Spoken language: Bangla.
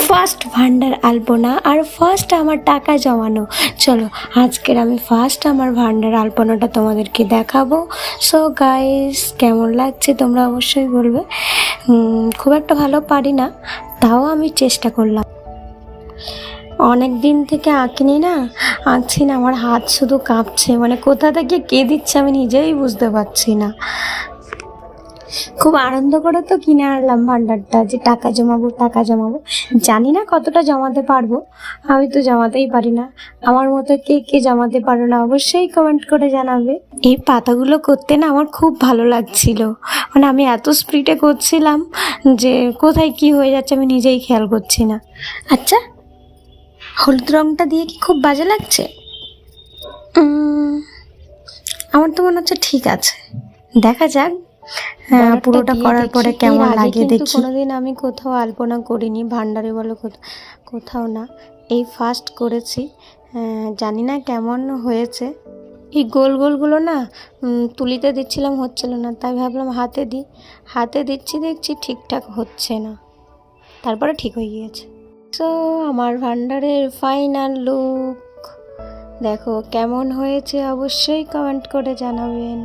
ফার্স্ট ভান্ডার আলপনা আর ফার্স্ট আমার টাকা জমানো। চলো আজকের আমি ফার্স্ট আমার ভান্ডার আলপনাটা তোমাদেরকে দেখাবো। সো গাইস, কেমন লাগছে তোমরা অবশ্যই বলবে। খুব একটা ভালো পারি না, তাও আমি চেষ্টা করলাম। অনেক দিন থেকে আঁকিনি না, আঁকছি না, আমার হাত শুধু কাঁপছে, মানে কোথা থেকে কে দিচ্ছে আমি নিজেই বুঝতে পারছি না। খুব আনন্দ করে তো কিনে আনলাম ভান্ডারটা, যে টাকা জমাবো টাকা জমাবো। জানি না কতটা জমাতে পারবো, আমি তো জমাতেই পারি না। আমার মতো কে কে জমাতে পারো না অবশ্যই কমেন্ট করে জানাবে। এই পাতাগুলো করতে না আমার খুব ভালো লাগছিল, মানে আমি এত স্পিডে করছিলাম যে কোথায় কি হয়ে যাচ্ছে আমি নিজেই খেয়াল করছি না। আচ্ছা, হলুদ রঙটা দিয়ে কি খুব বাজে লাগছে? আমার তো মনে হচ্ছে ঠিক আছে, দেখা যাক। হ্যাঁ, পুরোটা করার পরে কেমন লাগে দেখি। কোনোদিন আমি কোথাও আলপনা করিনি, ভান্ডারে বলো কোথাও না, এই ফার্স্ট করেছি। জানি না কেমন হয়েছে। এই গোল গোলগুলো না তুলিতে দিচ্ছিলাম, হচ্ছিল না, তাই ভাবলাম হাতে দিচ্ছি, দেখছি ঠিকঠাক হচ্ছে না, তারপরে ঠিক হয়ে গিয়েছে। সো আমার ভান্ডারের ফাইনাল লুক দেখো কেমন হয়েছে, অবশ্যই কমেন্ট করে জানাবেন।